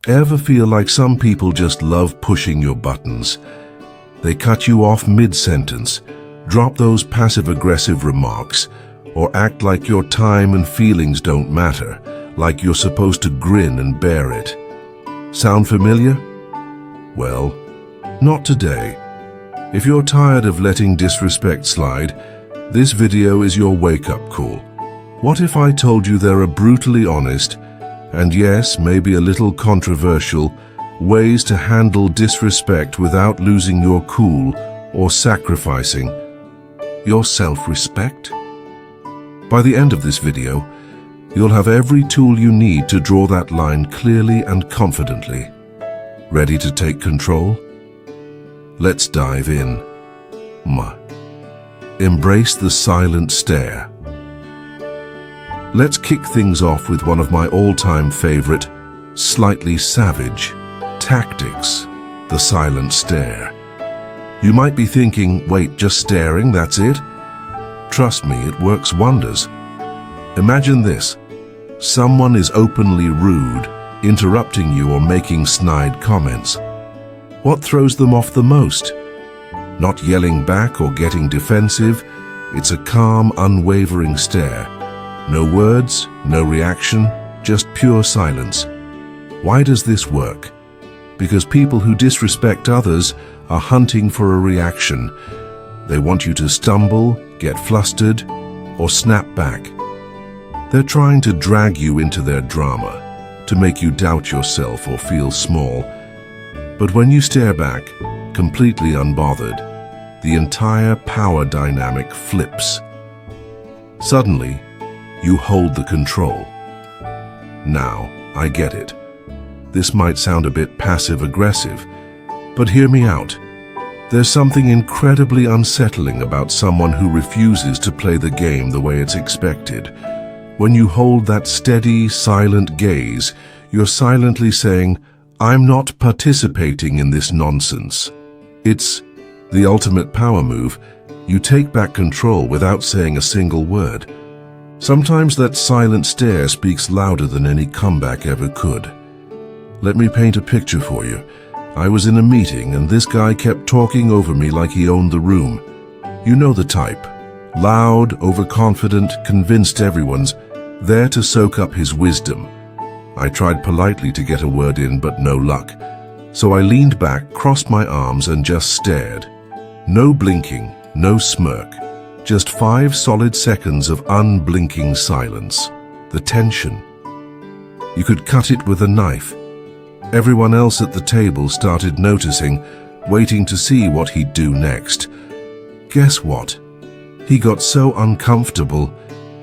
Ever feel like some people just love pushing your buttons? They cut you off mid-sentence, drop those passive-aggressive remarks, or act like your time and feelings don't matter, like you're supposed to grin and bear it. Sound familiar? Well, not today. If you're tired of letting disrespect slide, this video is your wake-up call. What if I told you there are brutally honest, and yes, maybe a little controversial, ways to handle disrespect without losing your cool or sacrificing your self-respect? By the end of this video, you'll have every tool you need to draw that line clearly and confidently. Ready to take control? Let's dive in. Embrace the silent stare. Let's kick things off with one of my all-time favorite, slightly savage tactics, the silent stare. You might be thinking, wait, just staring, that's it? Trust me, it works wonders. Imagine this. Someone is openly rude, interrupting you or making snide comments. What throws them off the most? Not yelling back or getting defensive, it's a calm, unwavering stare. No words, no reaction, just pure silence. Why does this work? Because people who disrespect others are hunting for a reaction. They want you to stumble, get flustered, or snap back. They're trying to drag you into their drama, to make you doubt yourself or feel small. But when you stare back, completely unbothered, the entire power dynamic flips. Suddenly, you hold the control. Now, I get it. This might sound a bit passive-aggressive, but hear me out. There's something incredibly unsettling about someone who refuses to play the game the way it's expected. When you hold that steady, silent gaze, you're silently saying, I'm not participating in this nonsense. It's the ultimate power move. You take back control without saying a single word. Sometimes that silent stare speaks louder than any comeback ever could. Let me paint a picture for you. I was in a meeting and this guy kept talking over me like he owned the room. You know the type. Loud, overconfident, convinced everyone's there to soak up his wisdom. I tried politely to get a word in, but no luck. So I leaned back, crossed my arms and just stared. No blinking, no smirk. Just 5 solid seconds of unblinking silence. The tension. You could cut it with a knife. Everyone else at the table started noticing, waiting to see what he'd do next. Guess what? He got so uncomfortable,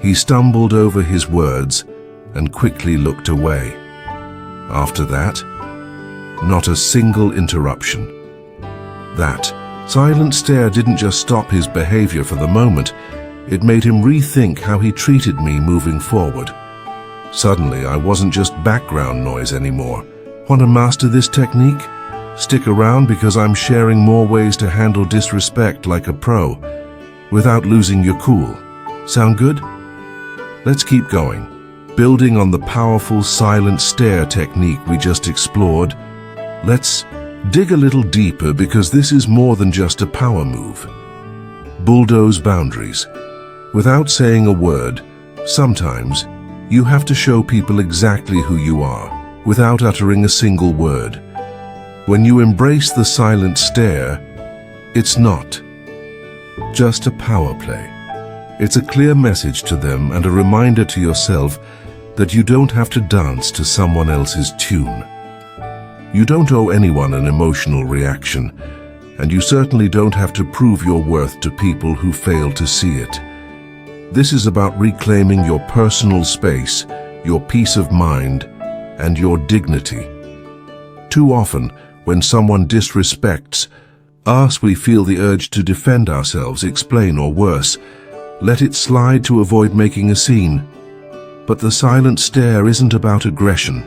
he stumbled over his words and quickly looked away. After that, not a single interruption. That silent stare didn't just stop his behavior for the moment, it made him rethink how he treated me moving forward. Suddenly, I wasn't just background noise anymore. Want to master this technique? Stick around because I'm sharing more ways to handle disrespect like a pro, without losing your cool. Sound good? Let's keep going. Building on the powerful silent stare technique we just explored, let's dig a little deeper because this is more than just a power move. Bulldoze boundaries. Without saying a word, sometimes you have to show people exactly who you are, without uttering a single word. When you embrace the silent stare, it's not just a power play. It's a clear message to them and a reminder to yourself that you don't have to dance to someone else's tune. You don't owe anyone an emotional reaction, and you certainly don't have to prove your worth to people who fail to see it. This is about reclaiming your personal space, your peace of mind, and your dignity. Too often, when someone disrespects us, we feel the urge to defend ourselves, explain, or worse, let it slide to avoid making a scene. But the silent stare isn't about aggression.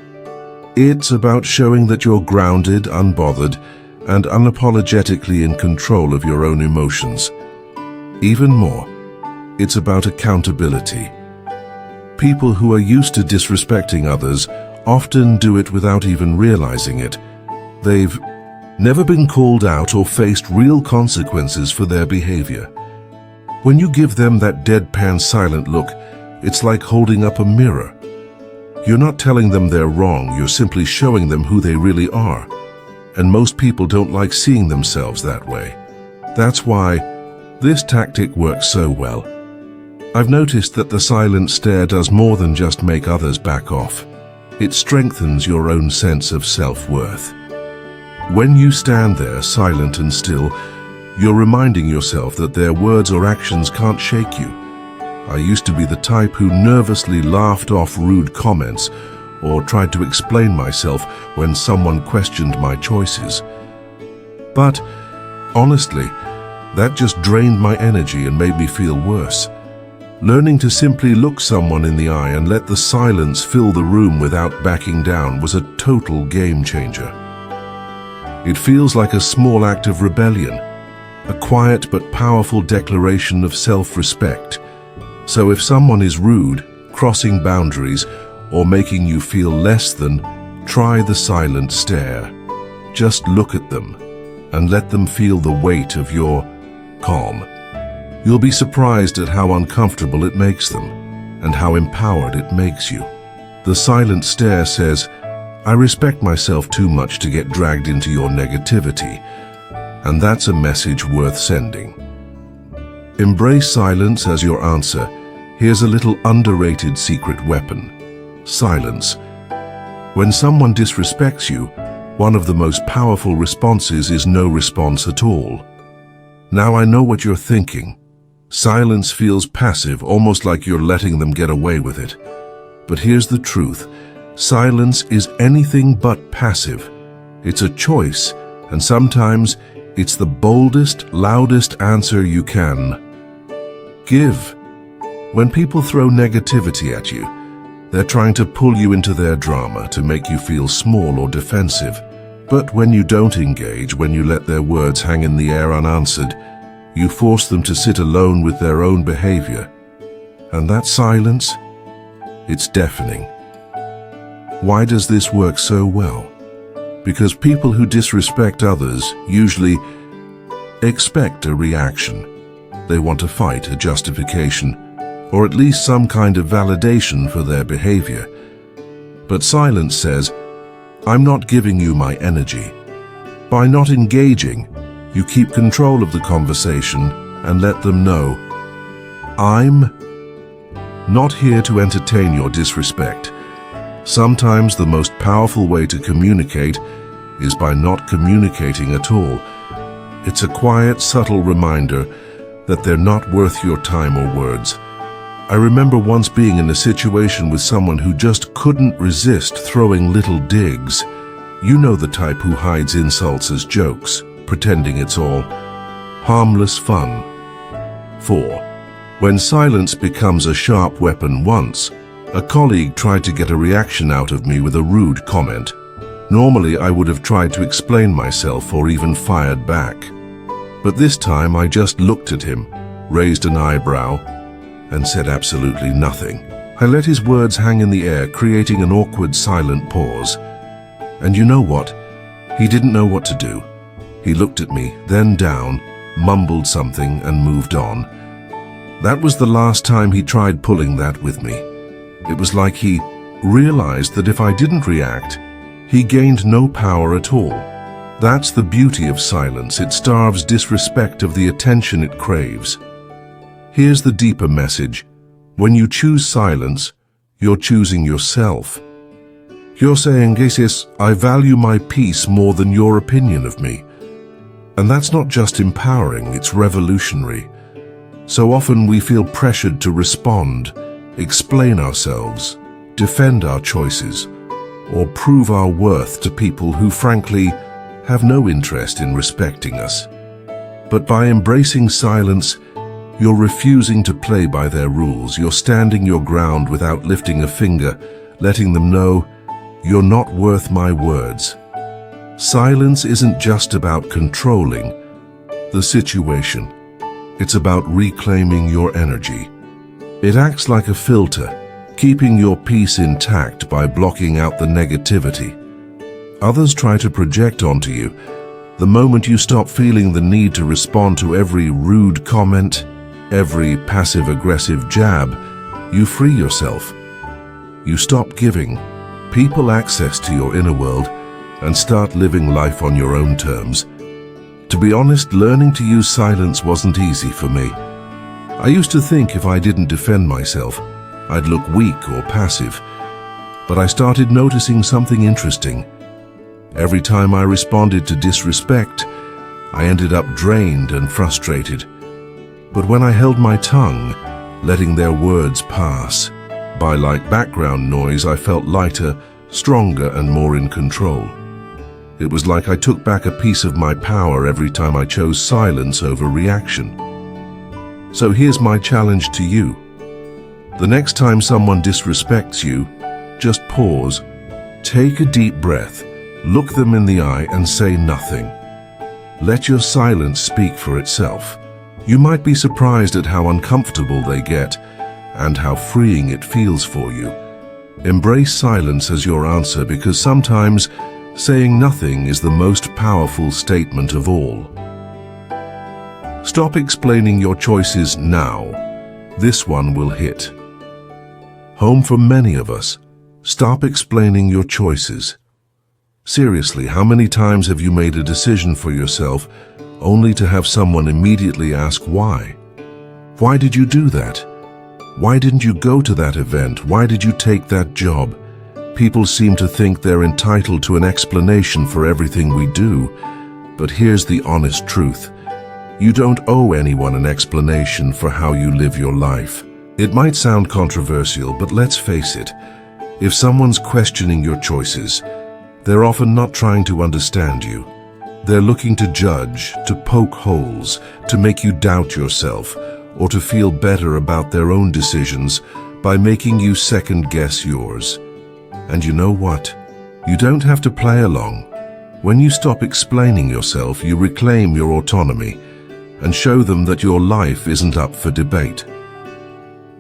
It's about showing that you're grounded, unbothered, and unapologetically in control of your own emotions. Even more, it's about accountability. People who are used to disrespecting others often do it without even realizing it. They've never been called out or faced real consequences for their behavior. When you give them that deadpan silent look, it's like holding up a mirror. You're not telling them they're wrong, you're simply showing them who they really are. And most people don't like seeing themselves that way. That's why this tactic works so well. I've noticed that the silent stare does more than just make others back off. It strengthens your own sense of self-worth. When you stand there silent and still, you're reminding yourself that their words or actions can't shake you. I used to be the type who nervously laughed off rude comments or tried to explain myself when someone questioned my choices. But honestly, that just drained my energy and made me feel worse. Learning to simply look someone in the eye and let the silence fill the room without backing down was a total game changer. It feels like a small act of rebellion, a quiet but powerful declaration of self-respect. So if someone is rude, crossing boundaries, or making you feel less than, try the silent stare. Just look at them and let them feel the weight of your calm. You'll be surprised at how uncomfortable it makes them and how empowered it makes you. The silent stare says, I respect myself too much to get dragged into your negativity, and that's a message worth sending. Embrace silence as your answer. Here's a little underrated secret weapon: silence. When someone disrespects you, one of the most powerful responses is no response at all. Now I know what you're thinking. Silence feels passive, almost like you're letting them get away with it. But here's the truth. Silence is anything but passive. It's a choice, and sometimes it's the boldest, loudest answer you can give. When people throw negativity at you, they're trying to pull you into their drama to make you feel small or defensive. But when you don't engage, when you let their words hang in the air unanswered, you force them to sit alone with their own behavior. And that silence, it's deafening. Why does this work so well? Because people who disrespect others usually expect a reaction. They want a fight, a justification, or at least some kind of validation for their behavior. But silence says, I'm not giving you my energy. By not engaging, you keep control of the conversation and let them know, I'm not here to entertain your disrespect. Sometimes the most powerful way to communicate is by not communicating at all. It's a quiet, subtle reminder that they're not worth your time or words. I remember once being in a situation with someone who just couldn't resist throwing little digs. You know the type who hides insults as jokes, pretending it's all harmless fun. 4. When silence becomes a sharp weapon. Once, a colleague tried to get a reaction out of me with a rude comment. Normally, I would have tried to explain myself or even fired back. But this time, I just looked at him, raised an eyebrow, and said absolutely nothing. I let his words hang in the air, creating an awkward, silent pause. And you know what? He didn't know what to do. He looked at me, then down, mumbled something, and moved on. That was the last time he tried pulling that with me. It was like he realized that if I didn't react, he gained no power at all. That's the beauty of silence. It starves disrespect of the attention it craves. Here's the deeper message. When you choose silence, you're choosing yourself. You're saying, Jesus, I value my peace more than your opinion of me. And that's not just empowering, it's revolutionary. So often we feel pressured to respond, explain ourselves, defend our choices, or prove our worth to people who frankly have no interest in respecting us. But by embracing silence, you're refusing to play by their rules. You're standing your ground without lifting a finger, letting them know you're not worth my words. Silence isn't just about controlling the situation. It's about reclaiming your energy. It acts like a filter, keeping your peace intact by blocking out the negativity. Others try to project onto you. The moment you stop feeling the need to respond to every rude comment, every passive-aggressive jab, you free yourself. You stop giving people access to your inner world and start living life on your own terms. To be honest, learning to use silence wasn't easy for me. I used to think if I didn't defend myself, I'd look weak or passive. But I started noticing something interesting. Every time I responded to disrespect, I ended up drained and frustrated. But when I held my tongue, letting their words pass, by like background noise, I felt lighter, stronger, and more in control. It was like I took back a piece of my power every time I chose silence over reaction. So here's my challenge to you. The next time someone disrespects you, just pause, take a deep breath, look them in the eye and say nothing. Let your silence speak for itself. You might be surprised at how uncomfortable they get and how freeing it feels for you. Embrace silence as your answer, because sometimes saying nothing is the most powerful statement of all. Stop explaining your choices now. This one will hit home for many of us. Stop explaining your choices. Seriously, how many times have you made a decision for yourself only to have someone immediately ask why? Why did you do that? Why didn't you go to that event? Why did you take that job? People seem to think they're entitled to an explanation for everything we do, but here's the honest truth. You don't owe anyone an explanation for how you live your life. It might sound controversial, but let's face it. If someone's questioning your choices, they're often not trying to understand you. They're looking to judge, to poke holes, to make you doubt yourself, or to feel better about their own decisions by making you second-guess yours. And you know what? You don't have to play along. When you stop explaining yourself, you reclaim your autonomy and show them that your life isn't up for debate.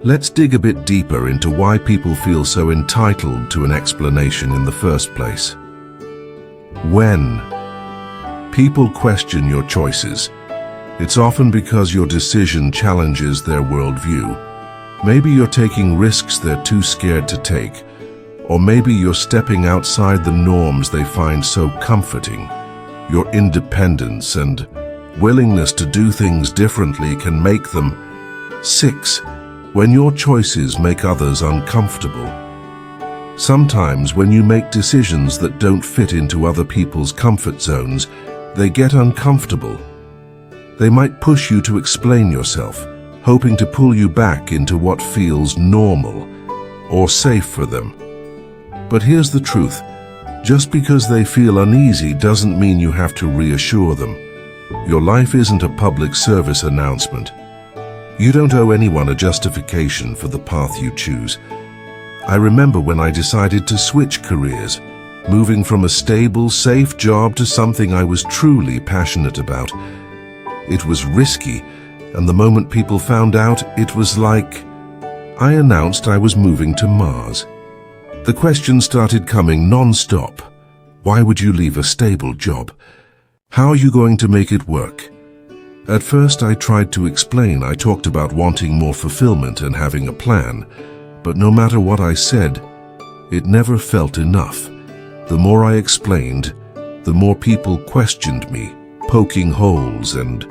Let's dig a bit deeper into why people feel so entitled to an explanation in the first place. When people question your choices, it's often because your decision challenges their worldview. Maybe you're taking risks they're too scared to take, or maybe you're stepping outside the norms they find so comforting. Your independence and willingness to do things differently can make them. 6. When your choices make others uncomfortable. Sometimes when you make decisions that don't fit into other people's comfort zones, they get uncomfortable. They might push you to explain yourself, hoping to pull you back into what feels normal or safe for them. But here's the truth. Just because they feel uneasy doesn't mean you have to reassure them. Your life isn't a public service announcement. You don't owe anyone a justification for the path you choose. I remember when I decided to switch careers, moving from a stable, safe job to something I was truly passionate about. It was risky, and the moment people found out, it was like I announced I was moving to Mars. The questions started coming non-stop. Why would you leave a stable job? How are you going to make it work? At first I tried to explain. I talked about wanting more fulfillment and having a plan, but no matter what I said, it never felt enough. The more I explained, the more people questioned me, poking holes and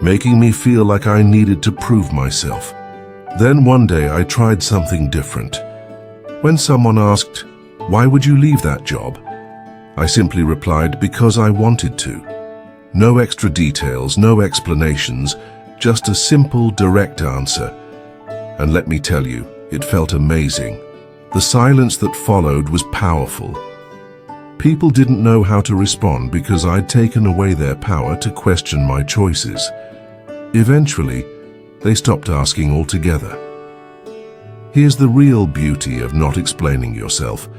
making me feel like I needed to prove myself. Then one day I tried something different. When someone asked, "Why would you leave that job?" I simply replied, "Because I wanted to." No extra details, no explanations, just a simple, direct answer. And let me tell you, it felt amazing. The silence that followed was powerful. People didn't know how to respond because I'd taken away their power to question my choices. Eventually, they stopped asking altogether. Here's the real beauty of not explaining yourself.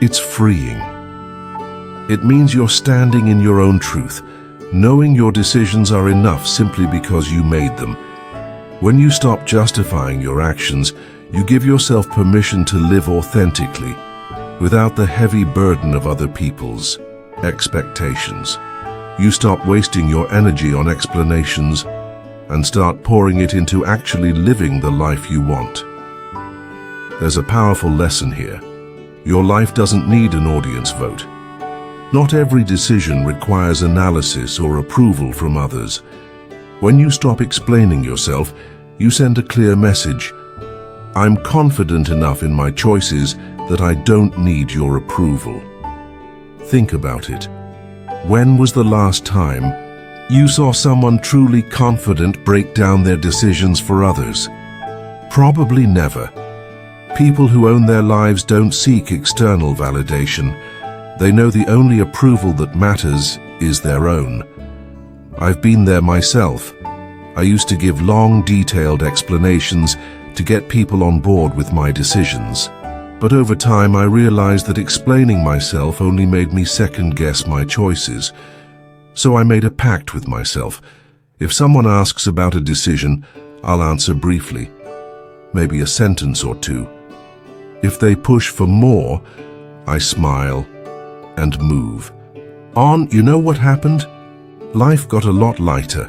It's freeing. It means you're standing in your own truth, knowing your decisions are enough simply because you made them. When you stop justifying your actions, You give yourself permission to live authentically, without the heavy burden of other people's expectations. You stop wasting your energy on explanations and start pouring it into actually living the life you want. There's a powerful lesson here. Your life doesn't need an audience vote. Not every decision requires analysis or approval from others. When you stop explaining yourself, you send a clear message. I'm confident enough in my choices that I don't need your approval. Think about it. When was the last time you saw someone truly confident break down their decisions for others? Probably never. People who own their lives don't seek external validation. They know the only approval that matters is their own. I've been there myself. I used to give long, detailed explanations to get people on board with my decisions. But over time I realized that explaining myself only made me second-guess my choices. So I made a pact with myself. If someone asks about a decision, I'll answer briefly, maybe a sentence or two. If they push for more, I smile and move on. You know what happened? Life got a lot lighter.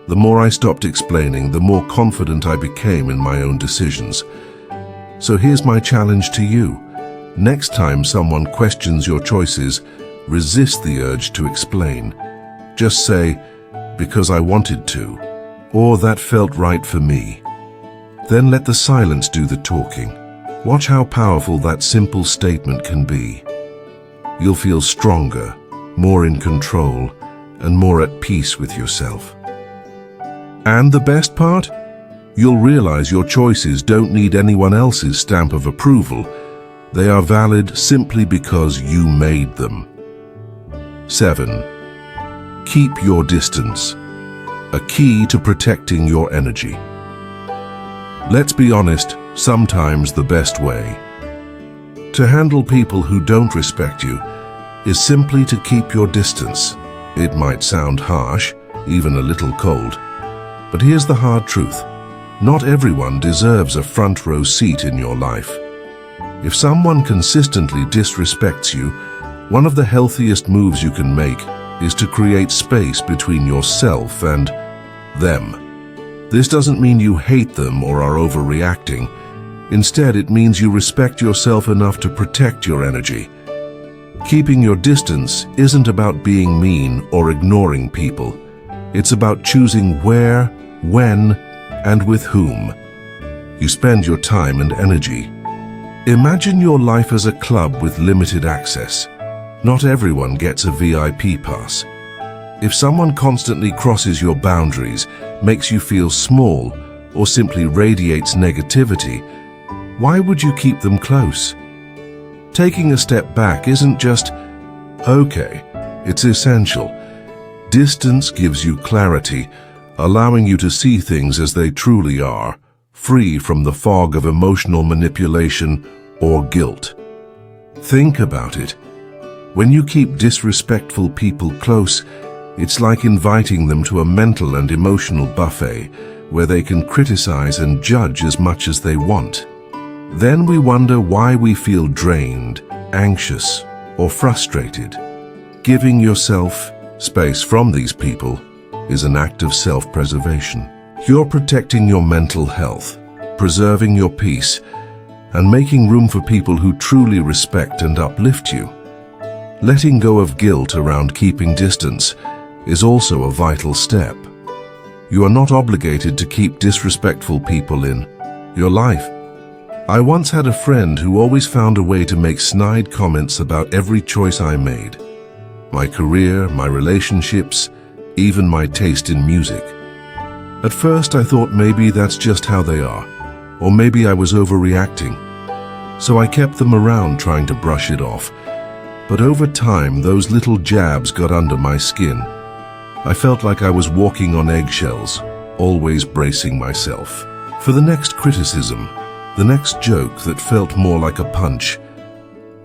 The more I stopped explaining, the more confident I became in my own decisions. So here's my challenge to you. Next time someone questions your choices, resist the urge to explain. Just say, because I wanted to, or that felt right for me. Then let the silence do the talking. Watch how powerful that simple statement can be. You'll feel stronger, more in control, and more at peace with yourself. And the best part? You'll realize your choices don't need anyone else's stamp of approval. They are valid simply because you made them. 7. Keep your distance. A key to protecting your energy. Let's be honest, sometimes the best way to handle people who don't respect you is simply to keep your distance. It might sound harsh, even a little cold, but here's the hard truth. Not everyone deserves a front row seat in your life. If someone consistently disrespects you, one of the healthiest moves you can make is to create space between yourself and them. This doesn't mean you hate them or are overreacting. Instead, it means you respect yourself enough to protect your energy. Keeping your distance isn't about being mean or ignoring people. It's about choosing where, when, and with whom you spend your time and energy. Imagine your life as a club with limited access. Not everyone gets a VIP pass. If someone constantly crosses your boundaries, makes you feel small, or simply radiates negativity, why would you keep them close? Taking a step back isn't just okay, it's essential. Distance gives you clarity, allowing you to see things as they truly are, free from the fog of emotional manipulation or guilt. Think about it. When you keep disrespectful people close, it's like inviting them to a mental and emotional buffet where they can criticize and judge as much as they want. Then we wonder why we feel drained, anxious, or frustrated. Giving yourself space from these people is an act of self-preservation. You're protecting your mental health, preserving your peace, and making room for people who truly respect and uplift you. Letting go of guilt around keeping distance is also a vital step. You are not obligated to keep disrespectful people in your life. I once had a friend who always found a way to make snide comments about every choice I made. My career, my relationships, even my taste in music. At first I thought maybe that's just how they are, or maybe I was overreacting. So I kept them around trying to brush it off. But over time, those little jabs got under my skin. I felt like I was walking on eggshells, always bracing myself for the next criticism, the next joke that felt more like a punch.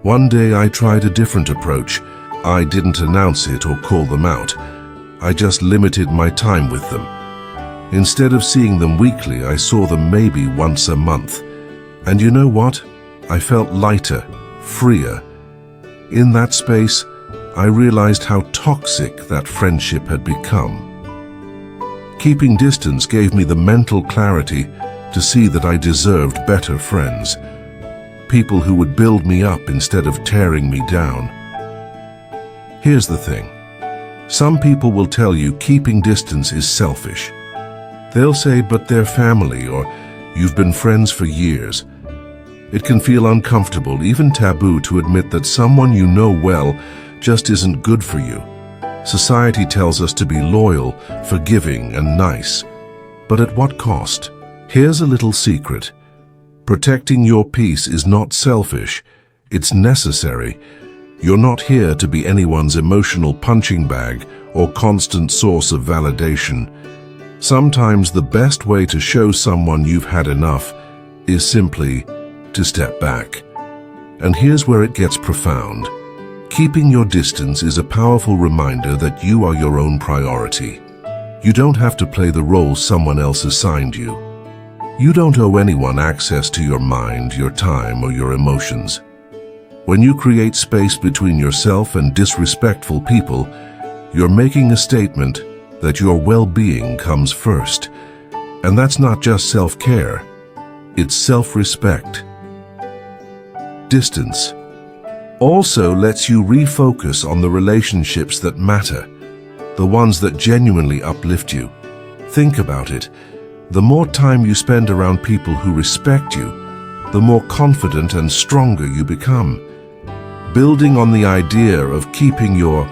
One day I tried a different approach. I didn't announce it or call them out. I just limited my time with them. Instead of seeing them weekly, I saw them maybe once a month. And you know what? I felt lighter, freer. In that space, I realized how toxic that friendship had become. Keeping distance gave me the mental clarity to see that I deserved better friends, people who would build me up instead of tearing me down. Here's the thing. Some people will tell you keeping distance is selfish. They'll say, but they're family, or you've been friends for years. It can feel uncomfortable, even taboo, to admit that someone you know well just isn't good for you. Society tells us to be loyal, forgiving, and nice. But at what cost? Here's a little secret. Protecting your peace is not selfish, it's necessary. You're not here to be anyone's emotional punching bag or constant source of validation. Sometimes the best way to show someone you've had enough is simply to step back. And here's where it gets profound. Keeping your distance is a powerful reminder that you are your own priority. You don't have to play the role someone else assigned you. You don't owe anyone access to your mind, your time, or your emotions. When you create space between yourself and disrespectful people, you're making a statement that your well-being comes first. And that's not just self-care, it's self-respect. Distance also lets you refocus on the relationships that matter, the ones that genuinely uplift you. Think about it. The more time you spend around people who respect you, the more confident and stronger you become. Building on the idea of keeping your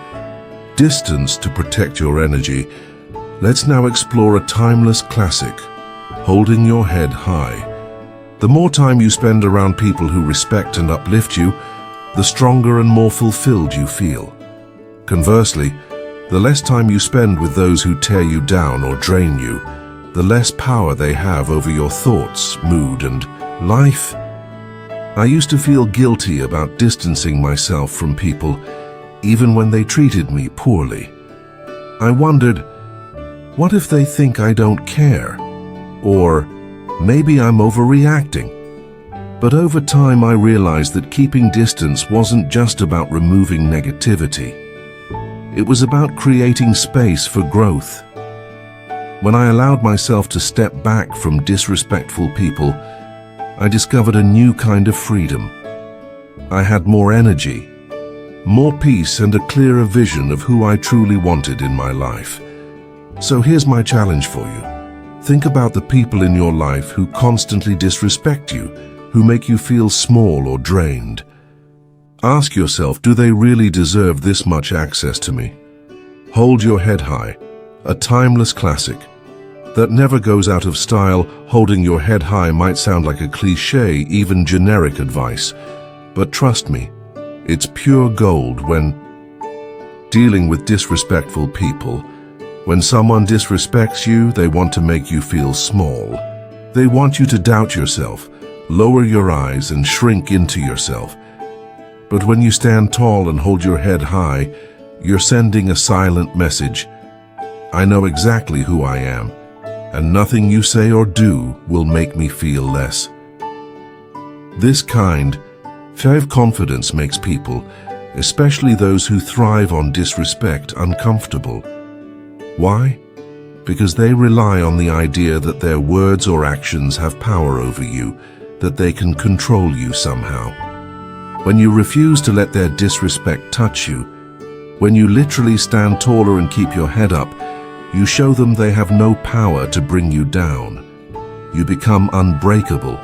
distance to protect your energy, let's now explore a timeless classic, holding your head high. The more time you spend around people who respect and uplift you, the stronger and more fulfilled you feel. Conversely, the less time you spend with those who tear you down or drain you, the less power they have over your thoughts, mood, and life. I used to feel guilty about distancing myself from people, even when they treated me poorly. I wondered, what if they think I don't care? Or maybe I'm overreacting. But over time I realized that keeping distance wasn't just about removing negativity. It was about creating space for growth. When I allowed myself to step back from disrespectful people, I discovered a new kind of freedom. I had more energy, more peace, and a clearer vision of who I truly wanted in my life. So here's my challenge for you. Think about the people in your life who constantly disrespect you, who make you feel small or drained. Ask yourself, do they really deserve this much access to me? Hold your head high, a timeless classic that never goes out of style. Holding your head high might sound like a cliché, even generic advice, but trust me, it's pure gold when dealing with disrespectful people. When someone disrespects you, they want to make you feel small. They want you to doubt yourself, lower your eyes, and shrink into yourself. But when you stand tall and hold your head high, you're sending a silent message. I know exactly who I am, and nothing you say or do will make me feel less. This kind of confidence makes people, especially those who thrive on disrespect, uncomfortable. Why? Because they rely on the idea that their words or actions have power over you, that they can control you somehow. When you refuse to let their disrespect touch you, when you literally stand taller and keep your head up, you show them they have no power to bring you down. You become unbreakable,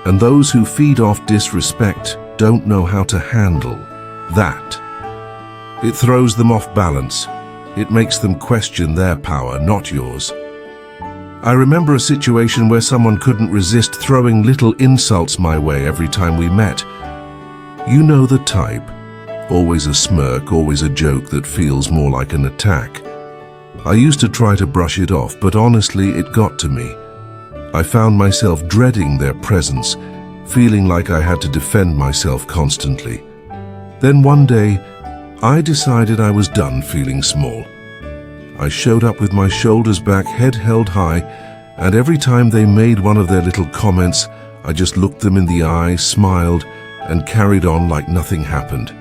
and those who feed off disrespect don't know how to handle that. It throws them off balance. It makes them question their power, not yours. I remember a situation where someone couldn't resist throwing little insults my way every time we met. You know the type. Always a smirk, always a joke that feels more like an attack. I used to try to brush it off, but honestly, it got to me. I found myself dreading their presence, feeling like I had to defend myself constantly. Then one day, I decided I was done feeling small. I showed up with my shoulders back, head held high, and every time they made one of their little comments, I just looked them in the eye, smiled, and carried on like nothing happened.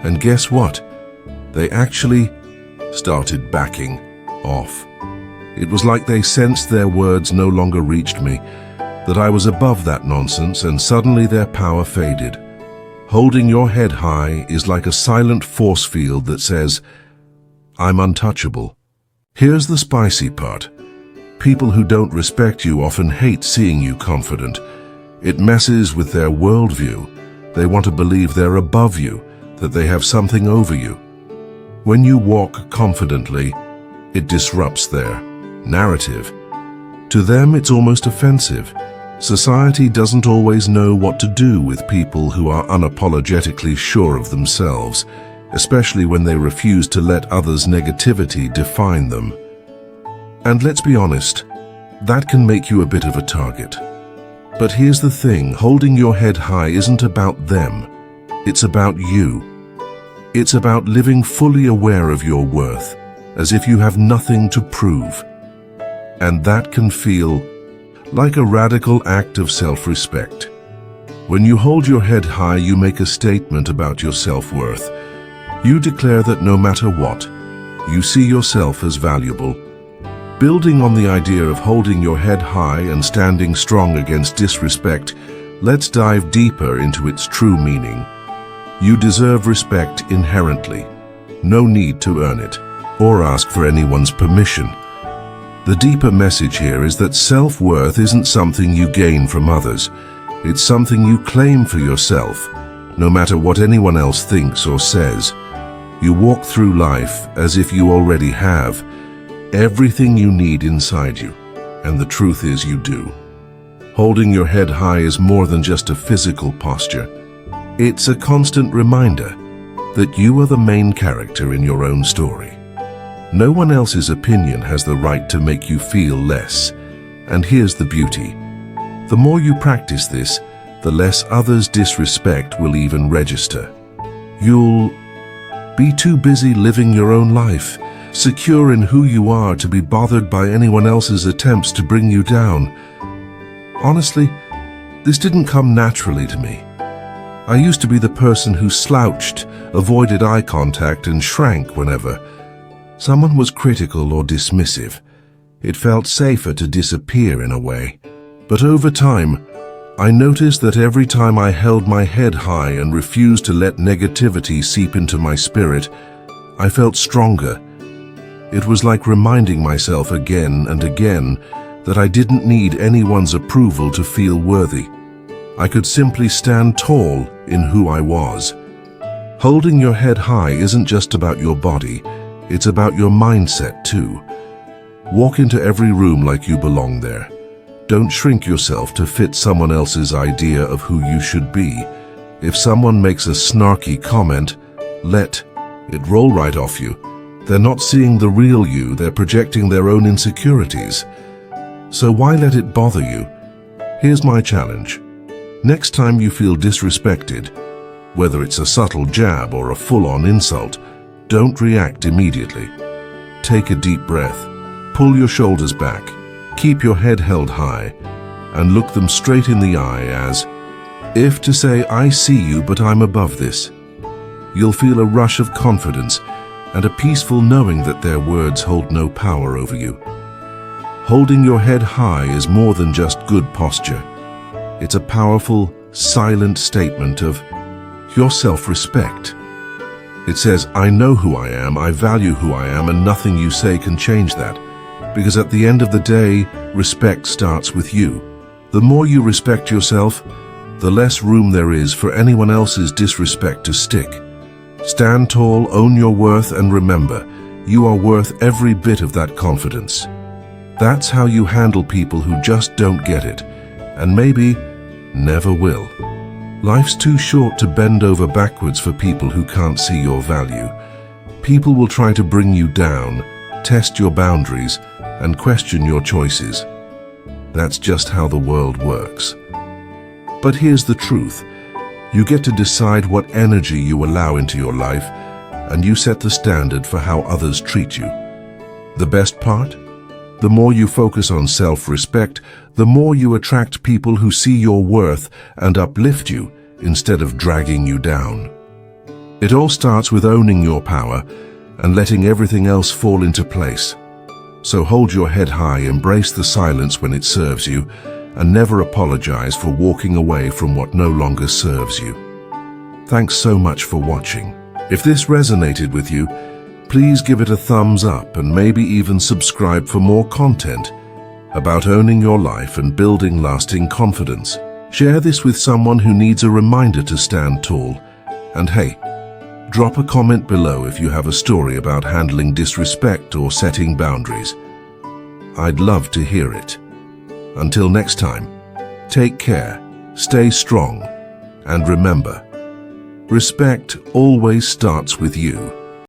And guess what? They actually started backing off. It was like they sensed their words no longer reached me, that I was above that nonsense, and suddenly their power faded. Holding your head high is like a silent force field that says, I'm untouchable. Here's the spicy part. People who don't respect you often hate seeing you confident. It messes with their worldview. They want to believe they're above you, that they have something over you. When you walk confidently, it disrupts their narrative. To them, it's almost offensive. Society doesn't always know what to do with people who are unapologetically sure of themselves, especially when they refuse to let others' negativity define them. And let's be honest, that can make you a bit of a target. But here's the thing, holding your head high isn't about them. It's about you. It's about living fully aware of your worth, as if you have nothing to prove. And that can feel like a radical act of self-respect. When you hold your head high, you make a statement about your self-worth. You declare that no matter what, you see yourself as valuable. Building on the idea of holding your head high and standing strong against disrespect, let's dive deeper into its true meaning. You deserve respect inherently. No need to earn it or ask for anyone's permission. The deeper message here is that self-worth isn't something you gain from others. It's something you claim for yourself, no matter what anyone else thinks or says. You walk through life as if you already have everything you need inside you, and the truth is you do. Holding your head high is more than just a physical posture. It's a constant reminder that you are the main character in your own story. No one else's opinion has the right to make you feel less. And here's the beauty. The more you practice this, the less others' disrespect will even register. You'll be too busy living your own life, secure in who you are to be bothered by anyone else's attempts to bring you down. Honestly, this didn't come naturally to me. I used to be the person who slouched, avoided eye contact, and shrank whenever someone was critical or dismissive. It felt safer to disappear in a way. But over time, I noticed that every time I held my head high and refused to let negativity seep into my spirit, I felt stronger. It was like reminding myself again and again that I didn't need anyone's approval to feel worthy. I could simply stand tall in who I was. Holding your head high isn't just about your body, it's about your mindset too. Walk into every room like you belong there. Don't shrink yourself to fit someone else's idea of who you should be. If someone makes a snarky comment, let it roll right off you. They're not seeing the real you, they're projecting their own insecurities. So why let it bother you? Here's my challenge. Next time you feel disrespected, whether it's a subtle jab or a full-on insult, don't react immediately. Take a deep breath, pull your shoulders back, keep your head held high, and look them straight in the eye as if to say, I see you, but I'm above this. You'll feel a rush of confidence and a peaceful knowing that their words hold no power over you. Holding your head high is more than just good posture. It's a powerful, silent statement of your self-respect. It says, I know who I am, I value who I am, and nothing you say can change that. Because at the end of the day, respect starts with you. The more you respect yourself, the less room there is for anyone else's disrespect to stick. Stand tall, own your worth, and remember, you are worth every bit of that confidence. That's how you handle people who just don't get it, and maybe never will. Life's too short to bend over backwards for people who can't see your value. People will try to bring you down, test your boundaries, and question your choices. That's just how the world works. But here's the truth. You get to decide what energy you allow into your life, and you set the standard for how others treat you. The best part? The more you focus on self-respect, the more you attract people who see your worth and uplift you instead of dragging you down. It all starts with owning your power and letting everything else fall into place. So hold your head high, embrace the silence when it serves you, and never apologize for walking away from what no longer serves you. Thanks so much for watching. If this resonated with you, please give it a thumbs up and maybe even subscribe for more content about owning your life and building lasting confidence. Share this with someone who needs a reminder to stand tall. And hey, drop a comment below if you have a story about handling disrespect or setting boundaries. I'd love to hear it. Until next time, take care, stay strong, and remember, respect always starts with you.